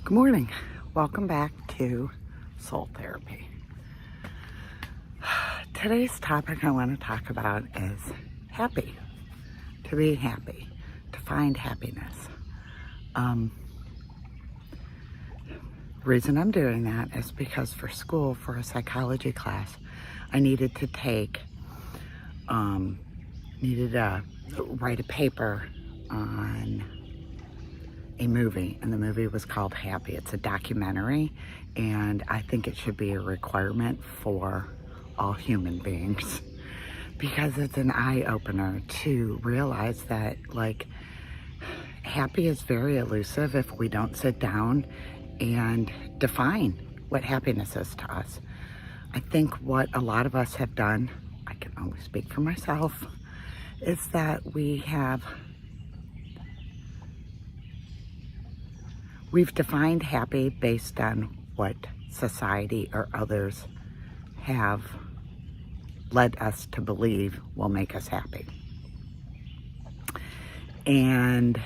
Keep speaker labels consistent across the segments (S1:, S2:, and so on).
S1: Good morning. Welcome back to Soul Therapy. Today's topic I want to talk about is happy. To be happy. To find happiness. The reason I'm doing that is because for school, for a psychology class, I needed to write a paper on a movie, and the movie was called Happy. It's a documentary, and I think it should be a requirement for all human beings because it's an eye-opener to realize that, like, happy is very elusive if we don't sit down and define what happiness is to us. I think what a lot of us have done, I can only speak for myself, is that we've defined happy based on what society or others have led us to believe will make us happy. And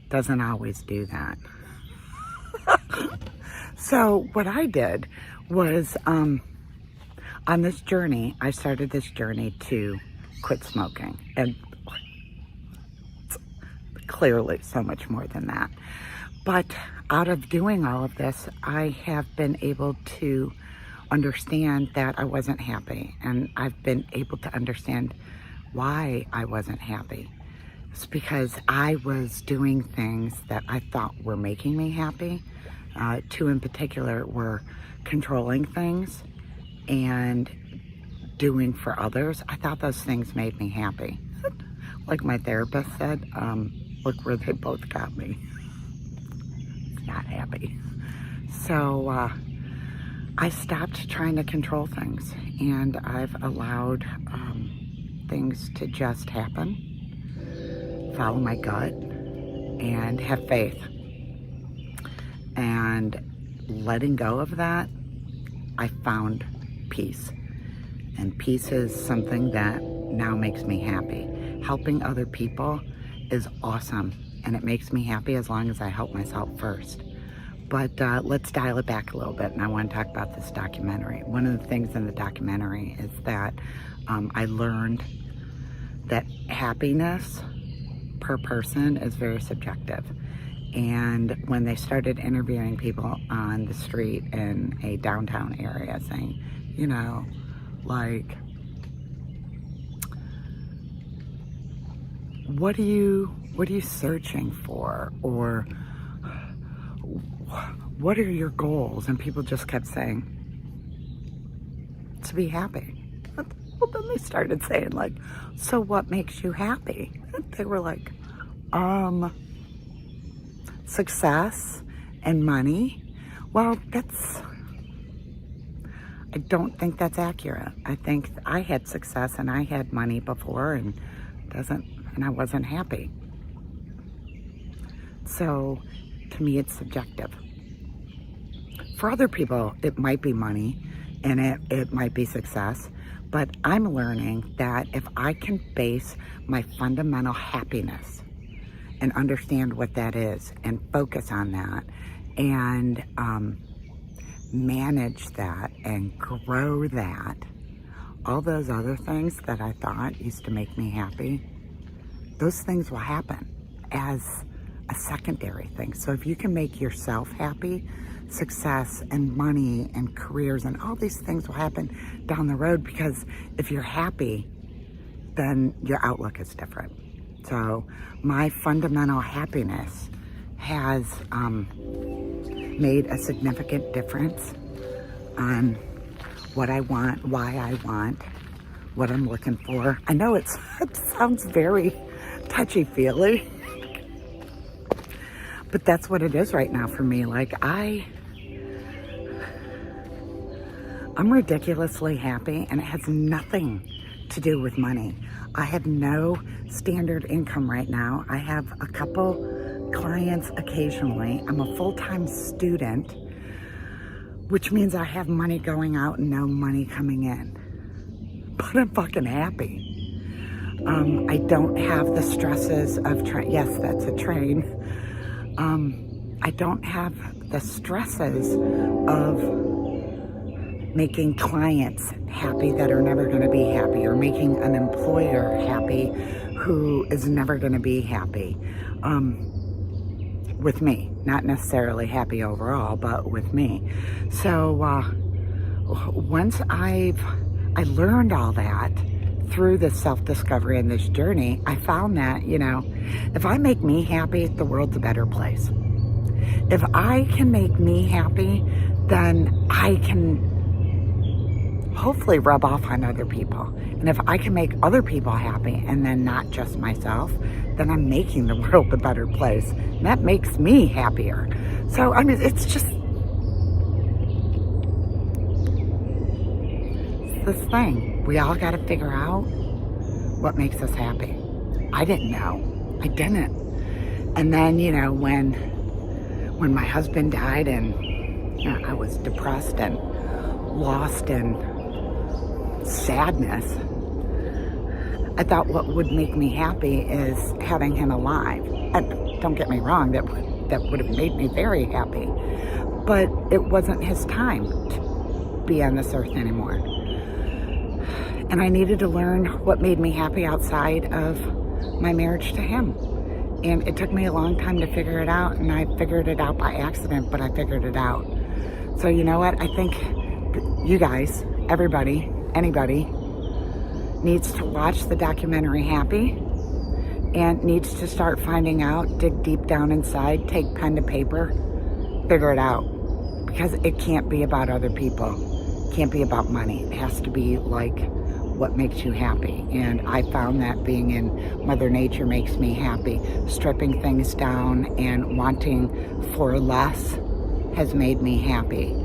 S1: doesn't always do that. So what I did was, on this journey, I started this journey to quit smoking. And clearly so much more than that. But out of doing all of this, I have been able to understand that I wasn't happy. And I've been able to understand why I wasn't happy. It's because I was doing things that I thought were making me happy. Two in particular were controlling things and doing for others. I thought those things made me happy. Like my therapist said, look where they both got me. Not happy. So I stopped trying to control things, and I've allowed things to just happen. Follow my gut and have faith. And letting go of that, I found peace. And peace is something that now makes me happy. Helping other people is awesome, and it makes me happy as long as I help myself first. But let's dial it back a little bit, and I want to talk about this documentary. One of the things in the documentary is that I learned that happiness per person is very subjective. And when they started interviewing people on the street in a downtown area saying, you know, like, what are you searching for? Or what are your goals? And people just kept saying, to be happy. Well, then they started saying, like, so what makes you happy? They were like, success and money. Well, I don't think that's accurate. I think I had success and I had money before, and I wasn't happy. So to me, it's subjective. For other people, it might be money and it might be success, but I'm learning that if I can base my fundamental happiness and understand what that is and focus on that and manage that and grow that, all those other things that I thought used to make me happy, those things will happen as a secondary thing. So if you can make yourself happy, success and money and careers and all these things will happen down the road, because if you're happy, then your outlook is different. So my fundamental happiness has made a significant difference on what I want, why I want, what I'm looking for. I know it sounds very touchy-feely, but that's what it is right now for me. Like, I'm ridiculously happy, and it has nothing to do with money. I have no standard income right now. I have a couple clients occasionally. I'm a full-time student, which means I have money going out and no money coming in. But I'm fucking happy. I don't have the stresses of yes, that's a train. I don't have the stresses of making clients happy that are never going to be happy, or making an employer happy who is never going to be happy with me. Not necessarily happy overall, but with me. So once I learned all that through this self-discovery and this journey, I found that, if I make me happy, the world's a better place. If I can make me happy, then I can hopefully rub off on other people. And if I can make other people happy and then not just myself, then I'm making the world a better place. And that makes me happier. So, it's just this thing. We all got to figure out what makes us happy. I didn't know. I didn't. And then, when my husband died and I was depressed and lost and sadness, I thought what would make me happy is having him alive. And don't get me wrong, that would have made me very happy. But it wasn't his time to be on this earth anymore. And I needed to learn what made me happy outside of my marriage to him. And it took me a long time to figure it out, and I figured it out by accident, but I figured it out. So you know what? I think you guys, everybody, anybody, needs to watch the documentary Happy and needs to start finding out, dig deep down inside, take pen to paper, figure it out. Because it can't be about other people. It can't be about money. It has to be like what makes you happy. And I found that being in Mother Nature makes me happy. Stripping things down and wanting for less has made me happy.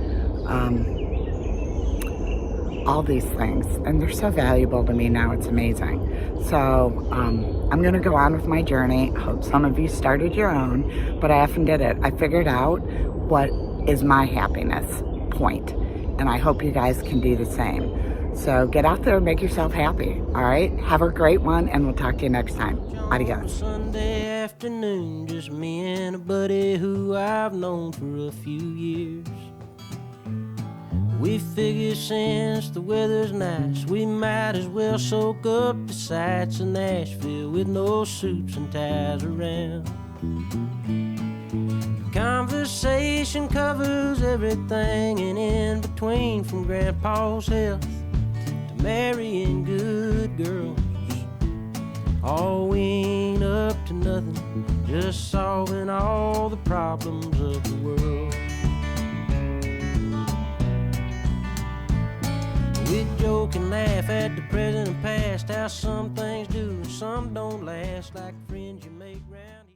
S1: All these things, and they're so valuable to me now. It's amazing. So I'm going to go on with my journey. I hope some of you started your own, but I often did it. I figured out what is my happiness point, and I hope you guys can do the same. So get out there and make yourself happy. All right, have a great one, and we'll talk to you next time. Adios.
S2: Sunday afternoon, just me and a buddy who I've known for a few years. We figure since the weather's nice, we might as well soak up the sights of Nashville with no suits and ties around. Conversation covers everything and in between, from Grandpa's health to marrying good girls. Oh, we ain't up to nothing, just solving all the problems of the world. We joke and laugh at the present and past, how some things do and some don't last, like friends you make round here.